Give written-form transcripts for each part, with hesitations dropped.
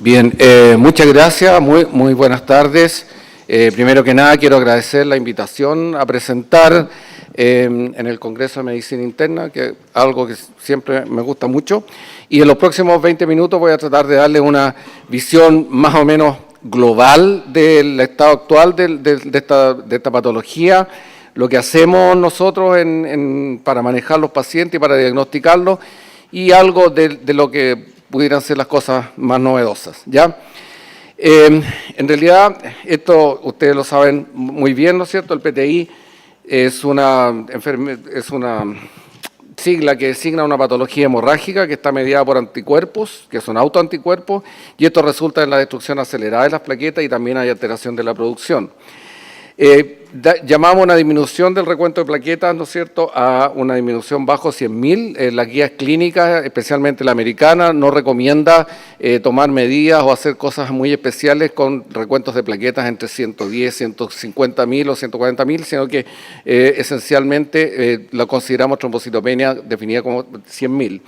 Bien, muchas gracias, muy buenas tardes. Primero que nada, quiero agradecer la invitación a presentar en el Congreso de Medicina Interna, que es algo que siempre me gusta mucho. Y en los próximos 20 minutos voy a tratar de darle una visión más o menos global del estado actual de esta patología, lo que hacemos nosotros para manejar los pacientes y para diagnosticarlos, y algo de lo que pudieran ser las cosas más novedosas, ¿ya? En realidad, esto ustedes lo saben muy bien, ¿no es cierto? El PTI es una sigla que designa una patología hemorrágica que está mediada por anticuerpos, que son autoanticuerpos, y esto resulta en la destrucción acelerada de las plaquetas y también hay alteración de la producción. Llamamos una disminución del recuento de plaquetas, ¿no es cierto?, a una disminución bajo 100.000. Las guías clínicas, especialmente la americana, no recomienda tomar medidas o hacer cosas muy especiales con recuentos de plaquetas entre 110, 150.000 o 140.000, sino que esencialmente lo consideramos trombocitopenia definida como 100.000.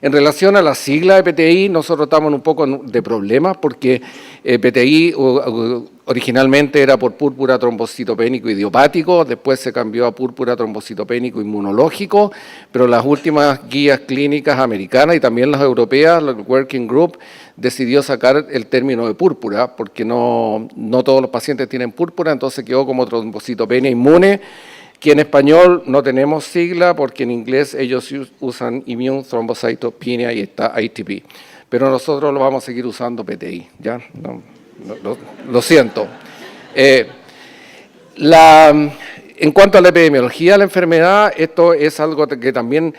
En relación a la sigla de PTI, nosotros estamos en un poco de problemas porque PTI originalmente era por púrpura trombocitopénico idiopático, después se cambió a púrpura trombocitopénico inmunológico, pero las últimas guías clínicas americanas y también las europeas, la Working Group, decidió sacar el término de púrpura porque no todos los pacientes tienen púrpura, entonces quedó como trombocitopenia inmune, que en español no tenemos sigla porque en inglés ellos usan Immune Thrombocytopenia y está ITP. Pero nosotros lo vamos a seguir usando PTI, ¿ya? Lo siento. En cuanto a la epidemiología de la enfermedad, esto es algo que también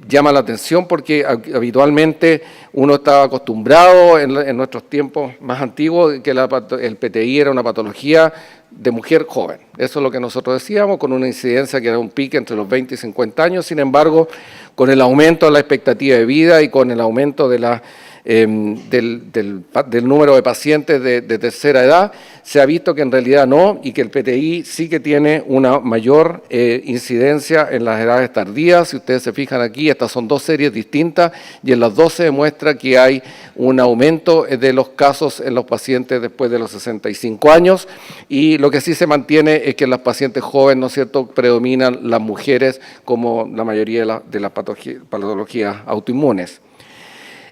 llama la atención porque habitualmente uno estaba acostumbrado en nuestros tiempos más antiguos que el PTI era una patología de mujer joven. Eso es lo que nosotros decíamos, con una incidencia que era un pico entre los 20 y 50 años. Sin embargo, con el aumento de la expectativa de vida y con el aumento de del número de pacientes de tercera edad, se ha visto que en realidad no, y que el PTI sí que tiene una mayor incidencia en las edades tardías. Si ustedes se fijan aquí, estas son dos series distintas, y en las dos se demuestra que hay un aumento de los casos en los pacientes después de los 65 años, y lo que sí se mantiene es que en las pacientes jóvenes, ¿no es cierto?, predominan las mujeres como la mayoría de las patologías autoinmunes.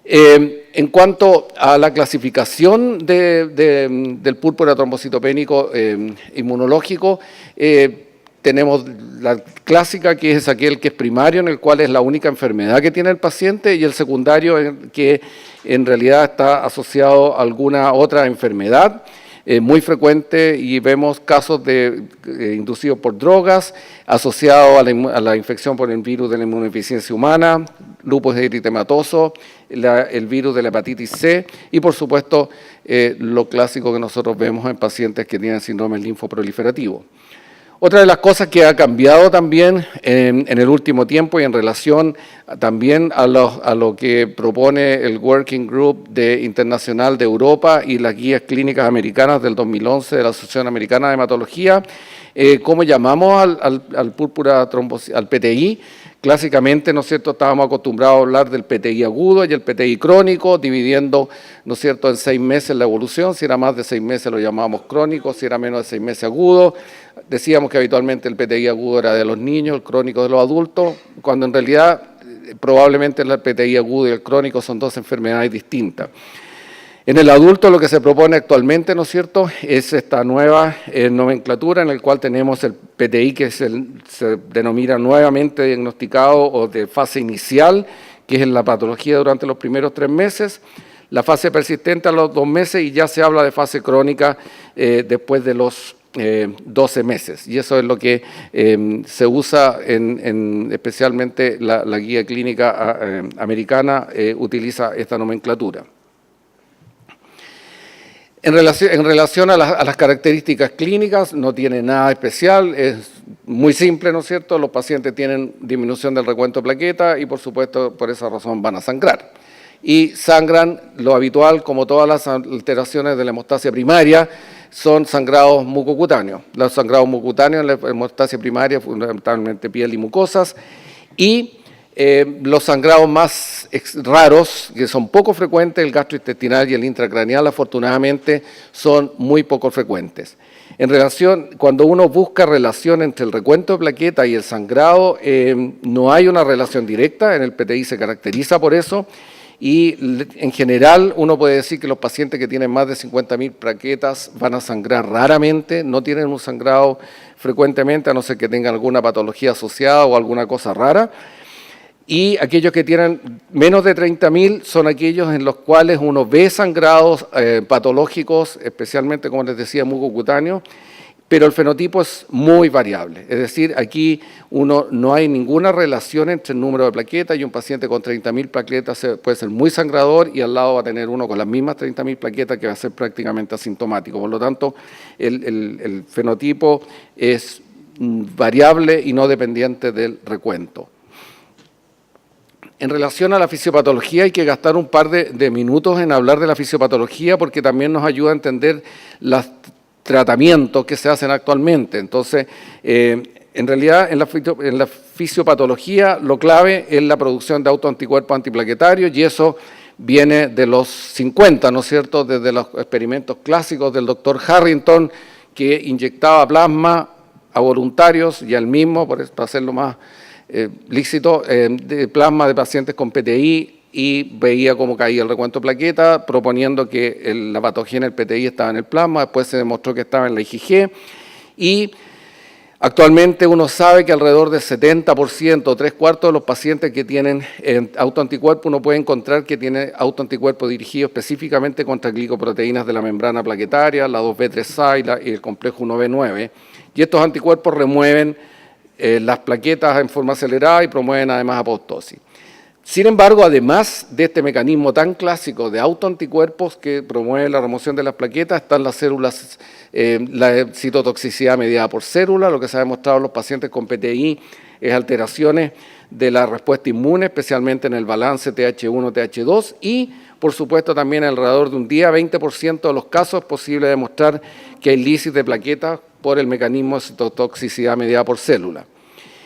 En cuanto a la clasificación del púrpura trombocitopénico inmunológico, tenemos la clásica, que es aquel que es primario, en el cual es la única enfermedad que tiene el paciente, y el secundario, que en realidad está asociado a alguna otra enfermedad. Muy frecuente, y vemos casos inducidos por drogas, asociados a la infección por el virus de la inmunodeficiencia humana, lupus eritematoso, el virus de la hepatitis C, y por supuesto lo clásico que nosotros vemos en pacientes que tienen síndrome linfoproliferativo. Otra de las cosas que ha cambiado también en el último tiempo, y en relación también a lo que propone el Working Group Internacional de Europa y las guías clínicas americanas del 2011 de la Asociación Americana de Hematología, ¿cómo llamamos al púrpura al PTI? Clásicamente, ¿no es cierto?, estábamos acostumbrados a hablar del PTI agudo y el PTI crónico, dividiendo, ¿no es cierto?, en 6 meses la evolución. Si era más de 6 meses lo llamábamos crónico, si era menos de 6 meses agudo. Decíamos que habitualmente el PTI agudo era de los niños, el crónico de los adultos, cuando en realidad probablemente el PTI agudo y el crónico son dos enfermedades distintas. En el adulto lo que se propone actualmente, ¿no es cierto?, es esta nueva nomenclatura en la cual tenemos el PTI que se denomina nuevamente diagnosticado o de fase inicial, que es la patología durante los primeros 3 meses, la fase persistente a los 2 meses, y ya se habla de fase crónica después de los 12 meses. Y eso es lo que se usa especialmente la guía clínica americana utiliza esta nomenclatura. En relación a las características clínicas, no tiene nada especial, es muy simple, ¿no es cierto? Los pacientes tienen disminución del recuento de plaquetas y, por supuesto, por esa razón van a sangrar. Y sangran lo habitual, como todas las alteraciones de la hemostasia primaria, son sangrados mucocutáneos. Los sangrados mucocutáneos en la hemostasia primaria, fundamentalmente piel y mucosas, y Los sangrados más raros, que son poco frecuentes, el gastrointestinal y el intracraneal, afortunadamente, son muy poco frecuentes. En relación, cuando uno busca relación entre el recuento de plaquetas y el sangrado, no hay una relación directa, en el PTI se caracteriza por eso, y en general uno puede decir que los pacientes que tienen más de 50.000 plaquetas van a sangrar raramente, no tienen un sangrado frecuentemente, a no ser que tengan alguna patología asociada o alguna cosa rara. Y aquellos que tienen menos de 30.000 son aquellos en los cuales uno ve sangrados patológicos, especialmente, como les decía, mucocutáneos, pero el fenotipo es muy variable. Es decir, aquí no hay ninguna relación entre el número de plaquetas y un paciente con 30.000 plaquetas puede ser muy sangrador y al lado va a tener uno con las mismas 30.000 plaquetas que va a ser prácticamente asintomático. Por lo tanto, el fenotipo es variable y no dependiente del recuento. En relación a la fisiopatología hay que gastar un par de minutos en hablar de la fisiopatología porque también nos ayuda a entender los tratamientos que se hacen actualmente. Entonces, en realidad en la fisiopatología lo clave es la producción de autoanticuerpos antiplaquetarios y eso viene de los 50, ¿no es cierto?, desde los experimentos clásicos del doctor Harrington, que inyectaba plasma a voluntarios y al mismo, para hacerlo más lícito, de plasma de pacientes con PTI y veía cómo caía el recuento de plaquetas, proponiendo que la patogenia del PTI estaba en el plasma, después se demostró que estaba en la IgG y actualmente uno sabe que alrededor del 70%, 3/4 de los pacientes que tienen autoanticuerpos, uno puede encontrar que tiene autoanticuerpos dirigidos específicamente contra glicoproteínas de la membrana plaquetaria, la 2B3A y el complejo 1B9, y estos anticuerpos remueven las plaquetas en forma acelerada y promueven además apoptosis. Sin embargo, además de este mecanismo tan clásico de autoanticuerpos que promueve la remoción de las plaquetas, están las células, la citotoxicidad mediada por célula. Lo que se ha demostrado en los pacientes con PTI es alteraciones de la respuesta inmune, especialmente en el balance TH1-TH2 y, por supuesto, también alrededor de un día, 20% de los casos es posible demostrar que hay lisis de plaquetas por el mecanismo de citotoxicidad mediada por célula.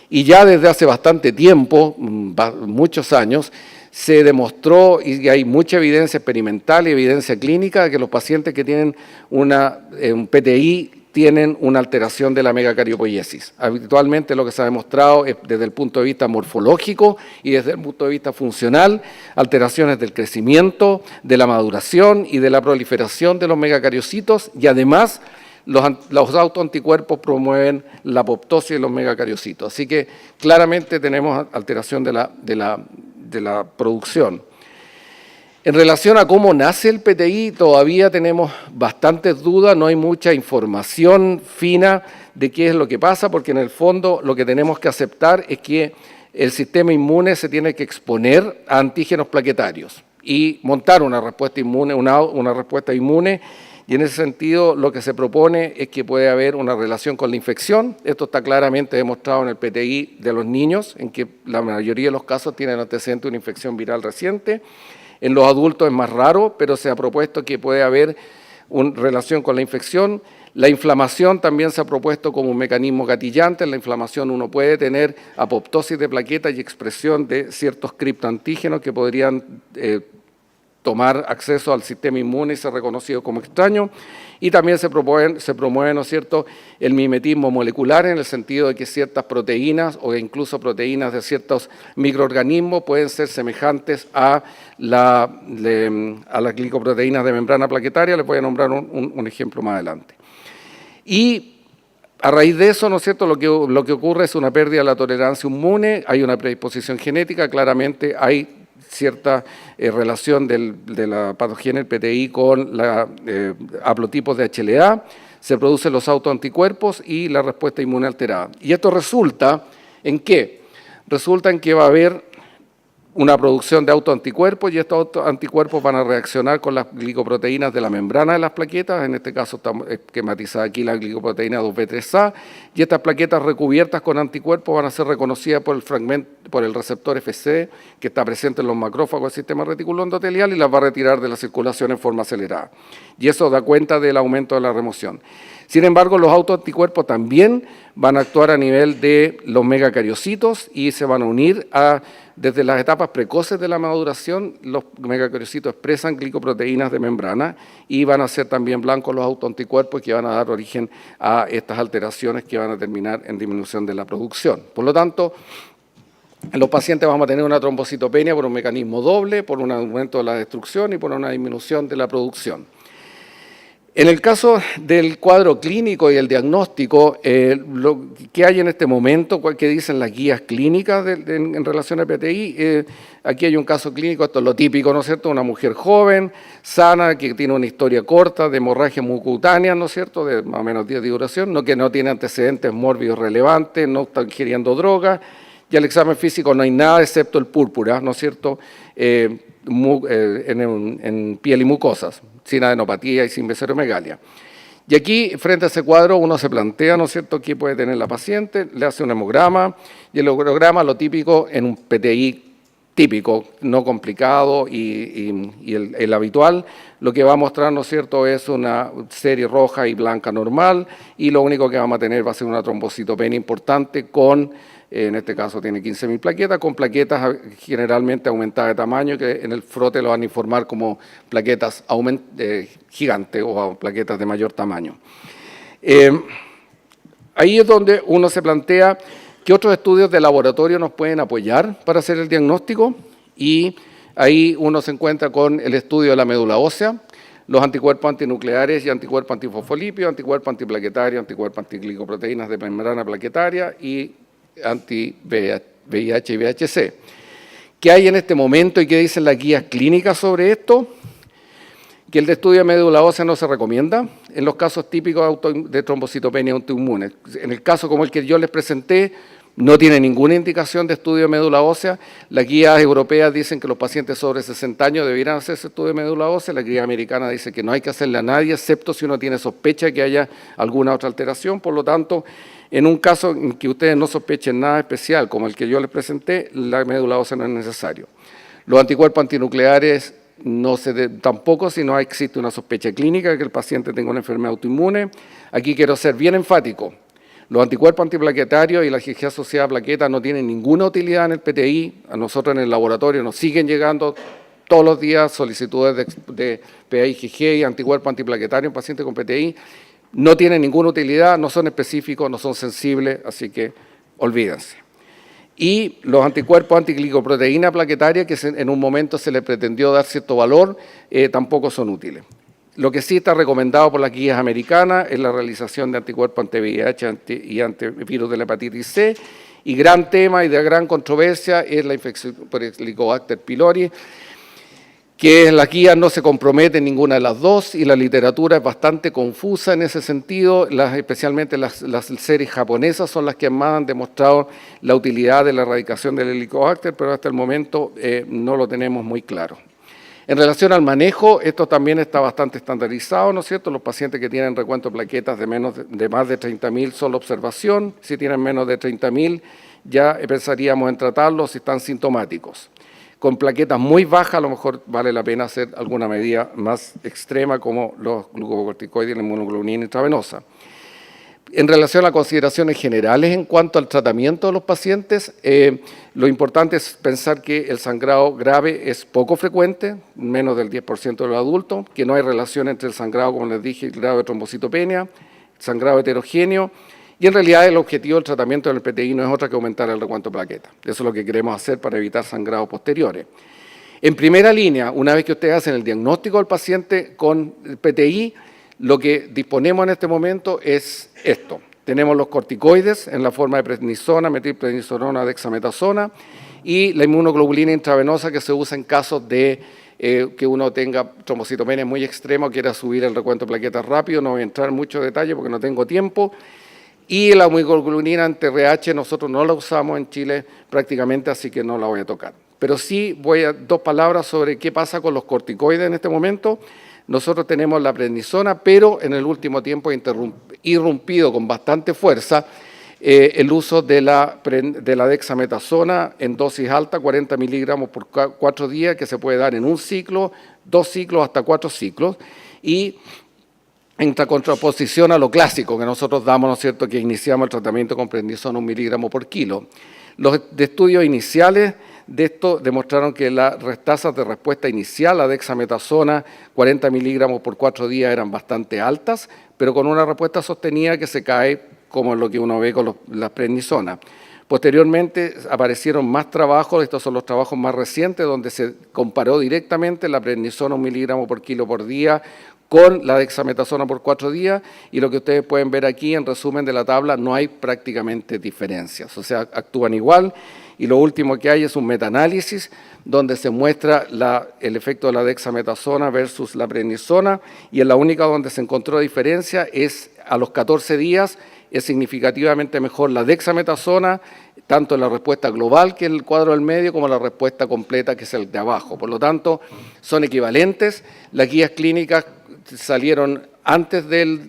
Y ya desde hace bastante tiempo, muchos años, se demostró, y hay mucha evidencia experimental y evidencia clínica, de que los pacientes que tienen un PTI tienen una alteración de la megacariopiesis. Habitualmente lo que se ha demostrado es desde el punto de vista morfológico y desde el punto de vista funcional, alteraciones del crecimiento, de la maduración y de la proliferación de los megacariocitos y además los autoanticuerpos promueven la apoptosis de los megacariocitos. Así que claramente tenemos alteración de la producción. En relación a cómo nace el PTI, todavía tenemos bastantes dudas, no hay mucha información fina de qué es lo que pasa, porque en el fondo lo que tenemos que aceptar es que el sistema inmune se tiene que exponer a antígenos plaquetarios y montar una respuesta inmune, una respuesta inmune. Y en ese sentido lo que se propone es que puede haber una relación con la infección. Esto está claramente demostrado en el PTI de los niños, en que la mayoría de los casos tienen antecedente de una infección viral reciente. En los adultos es más raro, pero se ha propuesto que puede haber una relación con la infección. La inflamación también se ha propuesto como un mecanismo gatillante. En la inflamación uno puede tener apoptosis de plaquetas y expresión de ciertos criptoantígenos que podrían tomar acceso al sistema inmune y ser reconocido como extraño, y también se promueve, ¿no es cierto?, el mimetismo molecular en el sentido de que ciertas proteínas o incluso proteínas de ciertos microorganismos pueden ser semejantes a las glicoproteínas de membrana plaquetaria. Les voy a nombrar un ejemplo más adelante. Y a raíz de eso, ¿no es cierto?, lo que ocurre es una pérdida de la tolerancia inmune, hay una predisposición genética, claramente hay cierta relación de la patogenia del PTI con la haplotipos de HLA, se producen los autoanticuerpos y la respuesta inmune alterada. Y esto resulta ¿en qué? Resulta en que va a haber una producción de autoanticuerpos y estos autoanticuerpos van a reaccionar con las glicoproteínas de la membrana de las plaquetas, en este caso está esquematizada aquí la glicoproteína 2B3A, y estas plaquetas recubiertas con anticuerpos van a ser reconocidas por el receptor FC que está presente en los macrófagos del sistema reticular endotelial y las va a retirar de la circulación en forma acelerada. Y eso da cuenta del aumento de la remoción. Sin embargo, los autoanticuerpos también van a actuar a nivel de los megacariocitos y se van a unir desde las etapas precoces de la maduración. Los megacariocitos expresan glicoproteínas de membrana y van a ser también blancos los autoanticuerpos que van a dar origen a estas alteraciones que van a terminar en disminución de la producción. Por lo tanto, en los pacientes vamos a tener una trombocitopenia por un mecanismo doble, por un aumento de la destrucción y por una disminución de la producción. En el caso del cuadro clínico y el diagnóstico, lo que hay en este momento, ¿qué dicen las guías clínicas en relación al PTI? Aquí hay un caso clínico, esto es lo típico, ¿no es cierto? Una mujer joven, sana, que tiene una historia corta de hemorragia mucocutánea, ¿no es cierto?, de más o menos 10 de duración, que no tiene antecedentes mórbidos relevantes, no está ingiriendo drogas, y al examen físico no hay nada excepto el púrpura, ¿no es cierto?, en piel y mucosas, sin adenopatía y sin beseromegalia. Y aquí, frente a ese cuadro, uno se plantea, ¿no es cierto?, qué puede tener la paciente, le hace un hemograma, y el hemograma, lo típico, en un PTI típico, no complicado y el habitual, lo que va a mostrar, ¿no es cierto?, es una serie roja y blanca normal, y lo único que vamos a tener va a ser una trombocitopenia importante con, en este caso tiene 15.000 plaquetas, con plaquetas generalmente aumentadas de tamaño, que en el frote lo van a informar como plaquetas gigantes o plaquetas de mayor tamaño. Ahí es donde uno se plantea qué otros estudios de laboratorio nos pueden apoyar para hacer el diagnóstico, y ahí uno se encuentra con el estudio de la médula ósea, los anticuerpos antinucleares y anticuerpos antifosfolípidos, anticuerpos antiplaquetarios, anticuerpos antiglicoproteínas de membrana plaquetaria y anti-VIH y VHC. ¿Qué hay en este momento y qué dicen las guías clínicas sobre esto? Que el estudio de médula ósea no se recomienda en los casos típicos de trombocitopenia autoinmune. En el caso como el que yo les presenté, no tiene ninguna indicación de estudio de médula ósea. Las guías europeas dicen que los pacientes sobre 60 años deberían hacer ese estudio de médula ósea. La guía americana dice que no hay que hacerle a nadie, excepto si uno tiene sospecha de que haya alguna otra alteración. Por lo tanto, en un caso en que ustedes no sospechen nada especial, como el que yo les presenté, la médula ósea no es necesario. Los anticuerpos antinucleares tampoco si no existe una sospecha clínica de que el paciente tenga una enfermedad autoinmune. Aquí quiero ser bien enfático. Los anticuerpos antiplaquetarios y la IgG asociada a plaquetas no tienen ninguna utilidad en el PTI. A nosotros en el laboratorio nos siguen llegando todos los días solicitudes de PA-IgG y anticuerpos antiplaquetarios en pacientes con PTI. No tienen ninguna utilidad, no son específicos, no son sensibles, así que olvídense. Y los anticuerpos antiglicoproteína plaquetaria, que en un momento se le pretendió dar cierto valor, tampoco son útiles. Lo que sí está recomendado por las guías americanas es la realización de anticuerpos anti-VIH y antivirus de la hepatitis C, y gran tema y de gran controversia es la infección por Helicobacter pylori, que las guías no se comprometen ninguna de las dos y la literatura es bastante confusa en ese sentido, especialmente las series japonesas son las que más han demostrado la utilidad de la erradicación del Helicobacter, pero hasta el momento no lo tenemos muy claro. En relación al manejo, esto también está bastante estandarizado, ¿no es cierto? Los pacientes que tienen recuento de plaquetas de más de 30.000 solo observación, si tienen menos de 30.000 ya pensaríamos en tratarlos si están sintomáticos. Con plaquetas muy bajas a lo mejor vale la pena hacer alguna medida más extrema como los glucocorticoides y la inmunoglobulina intravenosa. En relación a consideraciones generales en cuanto al tratamiento de los pacientes, lo importante es pensar que el sangrado grave es poco frecuente, menos del 10% de los adultos, que no hay relación entre el sangrado, como les dije, y el grado de trombocitopenia, sangrado heterogéneo, y en realidad el objetivo del tratamiento del PTI no es otra que aumentar el recuento de plaquetas. Eso es lo que queremos hacer para evitar sangrados posteriores. En primera línea, una vez que ustedes hacen el diagnóstico del paciente con PTI, lo que disponemos en este momento es esto. Tenemos los corticoides en la forma de prednisona, metilprednisolona, dexametasona, y la inmunoglobulina intravenosa que se usa en casos de que uno tenga trombocitopenia muy extrema o quiera subir el recuento de plaquetas rápido. No voy a entrar en mucho detalle porque no tengo tiempo. Y la inmunoglobulina anti-RH nosotros no la usamos en Chile prácticamente, así que no la voy a tocar. Pero sí voy a dos palabras sobre qué pasa con los corticoides en este momento. Nosotros tenemos la prednisona, pero en el último tiempo ha irrumpido con bastante fuerza el uso de la dexametasona en dosis alta, 40 miligramos por 4 días, que se puede dar en un ciclo, 2 ciclos, hasta 4 ciclos. Y en contraposición a lo clásico que nosotros damos, ¿no es cierto?, que iniciamos el tratamiento con prednisona 1 miligramo por kilo. Los estudios iniciales de esto demostraron que las tasas de respuesta inicial a dexametasona 40 miligramos por 4 días eran bastante altas, pero con una respuesta sostenida que se cae como lo que uno ve con las prednisona. Posteriormente aparecieron más trabajos, estos son los trabajos más recientes, donde se comparó directamente la prednisona 1 miligramo por kilo por día con la dexametasona por 4 días, y lo que ustedes pueden ver aquí en resumen de la tabla, no hay prácticamente diferencias, o sea, actúan igual, y lo último que hay es un metaanálisis donde se muestra el efecto de la dexametasona versus la prednisona, y en la única donde se encontró diferencia es a los 14 días, es significativamente mejor la dexametasona, tanto en la respuesta global, que es el cuadro del medio, como la respuesta completa, que es el de abajo. Por lo tanto, son equivalentes. Las guías clínicas salieron antes de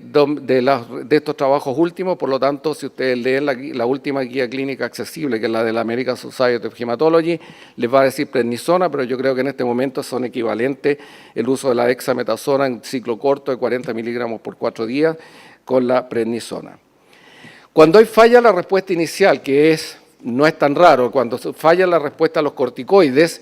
estos trabajos últimos, por lo tanto, si ustedes leen la última guía clínica accesible, que es la de la American Society of Hematology, les va a decir prednisona, pero yo creo que en este momento son equivalentes el uso de la dexametasona en ciclo corto de 40 miligramos por 4 días con la prednisona. Cuando hay falla la respuesta inicial, que no es tan raro, cuando falla la respuesta a los corticoides,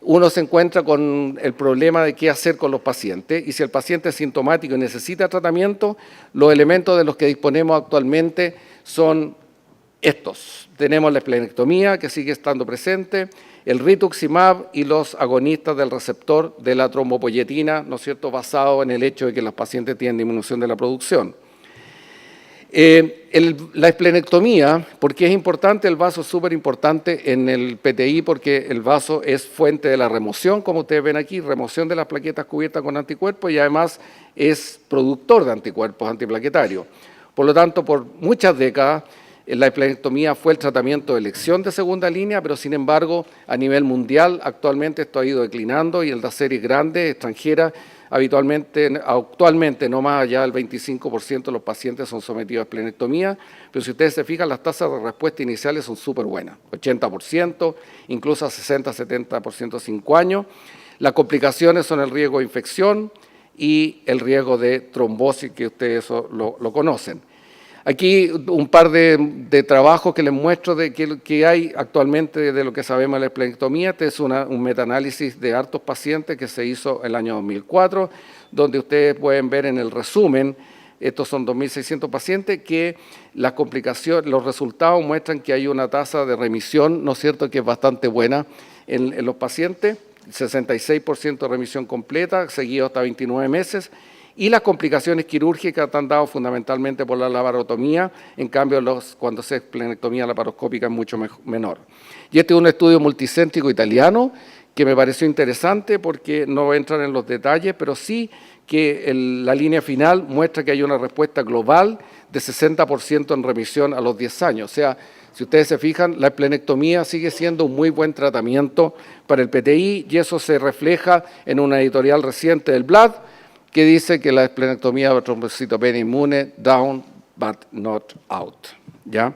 uno se encuentra con el problema de qué hacer con los pacientes, y si el paciente es sintomático y necesita tratamiento, los elementos de los que disponemos actualmente son estos. Tenemos la esplenectomía, que sigue estando presente, el rituximab y los agonistas del receptor de la trombopoyetina, ¿no es cierto?, basado en el hecho de que los pacientes tienen disminución de la producción. La esplenectomía, ¿por qué es importante? El vaso es súper importante en el PTI porque el vaso es fuente de la remoción, como ustedes ven aquí, remoción de las plaquetas cubiertas con anticuerpos, y además es productor de anticuerpos antiplaquetarios. Por lo tanto, por muchas décadas, la esplenectomía fue el tratamiento de elección de segunda línea, pero sin embargo, a nivel mundial, actualmente esto ha ido declinando, y en las series grandes, extranjeras, actualmente no más allá del 25% de los pacientes son sometidos a esplenectomía, pero si ustedes se fijan, las tasas de respuesta iniciales son súper buenas, 80%, incluso a 60-70% a 5 años. Las complicaciones son el riesgo de infección y el riesgo de trombosis, que ustedes lo conocen. Aquí un par de trabajos que les muestro de que hay actualmente de lo que sabemos de la esplenectomía. Este es un metaanálisis de hartos pacientes que se hizo el año 2004, donde ustedes pueden ver en el resumen, estos son 2.600 pacientes, que las complicaciones, los resultados muestran que hay una tasa de remisión, ¿no es cierto?, que es bastante buena en los pacientes, 66% de remisión completa, seguido hasta 29 meses, y las complicaciones quirúrgicas están dadas fundamentalmente por la laparotomía, en cambio cuando se hace esplenectomía laparoscópica es mucho menor. Y este es un estudio multicéntrico italiano que me pareció interesante porque no voy a entrar en los detalles, pero sí que la línea final muestra que hay una respuesta global de 60% en remisión a los 10 años. O sea, si ustedes se fijan, la esplenectomía sigue siendo un muy buen tratamiento para el PTI, y eso se refleja en una editorial reciente del Blood, que dice que la esplenectomía de trombocitopenia inmune, down but not out. ¿Ya?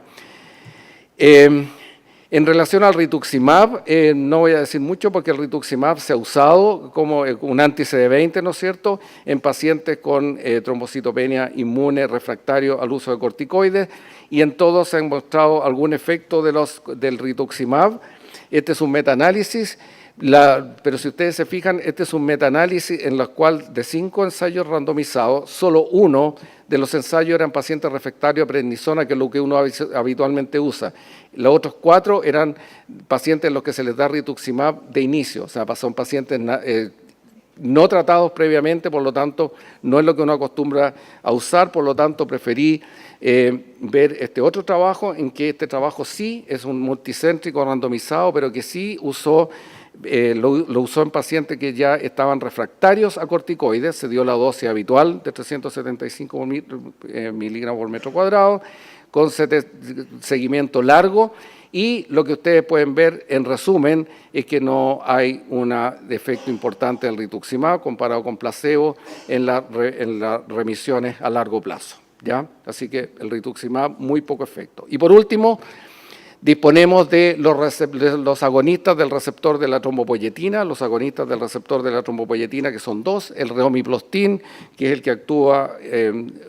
En relación al rituximab, no voy a decir mucho porque el rituximab se ha usado como un anti-CD20, ¿no es cierto?, en pacientes con trombocitopenia inmune refractario al uso de corticoides, y en todos se ha mostrado algún efecto del rituximab. Este es un metaanálisis. Pero si ustedes se fijan, este es un metaanálisis en el cual de 5 ensayos randomizados, solo uno de los ensayos eran pacientes refractarios a prednisona, que es lo que uno habitualmente usa. Los otros 4 eran pacientes en los que se les da rituximab de inicio, o sea, son pacientes no tratados previamente, por lo tanto, no es lo que uno acostumbra a usar, por lo tanto, preferí ver este otro trabajo, en que este trabajo sí es un multicéntrico randomizado, pero que sí lo usó en pacientes que ya estaban refractarios a corticoides, se dio la dosis habitual de 375 miligramos por metro cuadrado, con seguimiento largo, y lo que ustedes pueden ver en resumen es que no hay un efecto importante del rituximab comparado con placebo en las remisiones a largo plazo, ¿ya? Así que el rituximab, muy poco efecto. Y por último, Disponemos de los agonistas del receptor de la trombopoyetina, que son dos, el romiplastin, que es el que actúa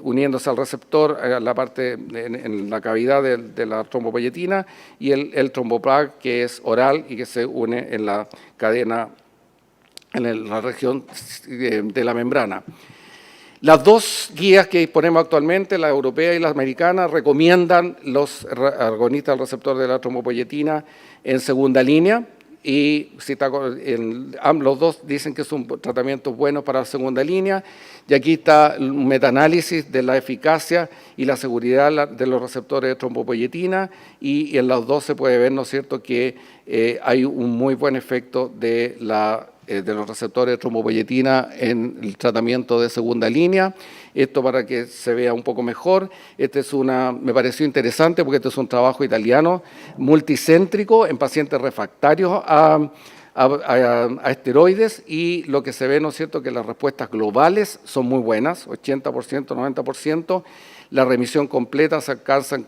uniéndose al receptor a la parte en la cavidad de la trombopoyetina, y el tromboplag, que es oral y que se une en la cadena, en la región de la membrana. Las dos guías que disponemos actualmente, la europea y la americana, recomiendan los agonistas del receptor de la trombopoyetina en segunda línea, y los dos dicen que son tratamientos buenos para la segunda línea, y aquí está un metaanálisis de la eficacia y la seguridad de los receptores de trombopoyetina, y en los dos se puede ver, ¿no es cierto?, que hay un muy buen efecto de los receptores de trombopoyetina en el tratamiento de segunda línea. Esto para que se vea un poco mejor. Me pareció interesante porque este es un trabajo italiano multicéntrico en pacientes refractarios a esteroides, y lo que se ve, ¿no es cierto?, que las respuestas globales son muy buenas, 80%, 90%, la remisión completa se alcanza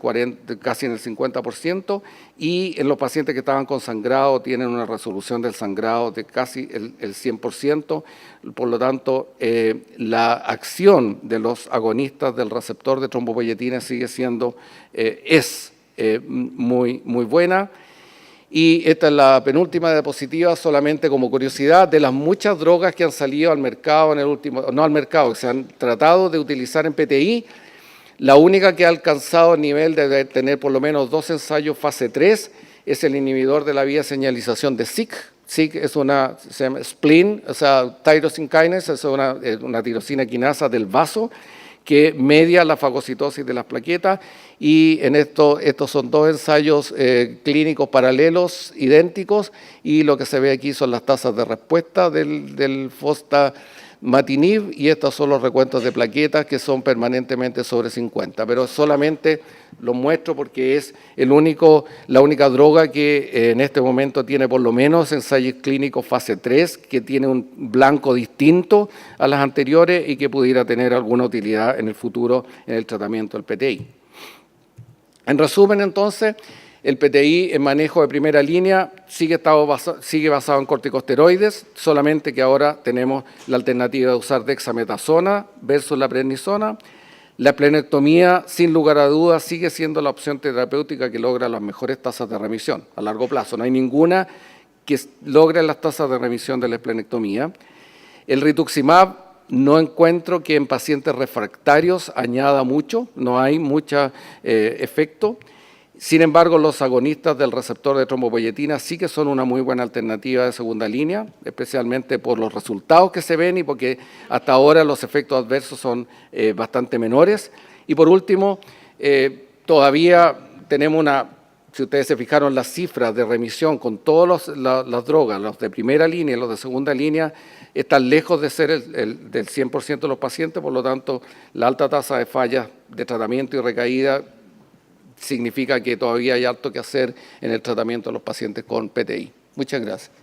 casi en el 50%, y en los pacientes que estaban con sangrado tienen una resolución del sangrado de casi el 100%, por lo tanto, la acción de los agonistas del receptor de trombopoyetina sigue siendo, muy buena. Y esta es la penúltima diapositiva, solamente como curiosidad, de las muchas drogas que han salido al mercado que se han tratado de utilizar en PTI. La única que ha alcanzado el nivel de tener por lo menos 2 ensayos fase 3 es el inhibidor de la vía de señalización de SIK. SIK se llama spleen, o sea, tyrosine kinase, es una tirosina quinasa del vaso que media la fagocitosis de las plaquetas, y en estos son 2 ensayos clínicos paralelos idénticos, y lo que se ve aquí son las tasas de respuesta del fostamatinib, y estos son los recuentos de plaquetas que son permanentemente sobre 50, pero solamente lo muestro porque es la única droga que en este momento tiene por lo menos ensayos clínicos fase 3, que tiene un blanco distinto a las anteriores y que pudiera tener alguna utilidad en el futuro en el tratamiento del PTI. En resumen, entonces, el PTI en manejo de primera línea sigue basado en corticosteroides, solamente que ahora tenemos la alternativa de usar dexametasona versus la prednisona. La esplenectomía, sin lugar a dudas, sigue siendo la opción terapéutica que logra las mejores tasas de remisión a largo plazo. No hay ninguna que logre las tasas de remisión de la esplenectomía. El rituximab, no encuentro que en pacientes refractarios añada mucho, no hay mucho efecto. Sin embargo, los agonistas del receptor de trombopoyetina sí que son una muy buena alternativa de segunda línea, especialmente por los resultados que se ven y porque hasta ahora los efectos adversos son bastante menores. Y por último, todavía tenemos si ustedes se fijaron, las cifras de remisión con todas las drogas, los de primera línea y los de segunda línea, están lejos de ser del 100% de los pacientes, por lo tanto, la alta tasa de fallas de tratamiento y recaída significa que todavía hay harto que hacer en el tratamiento de los pacientes con PTI. Muchas gracias.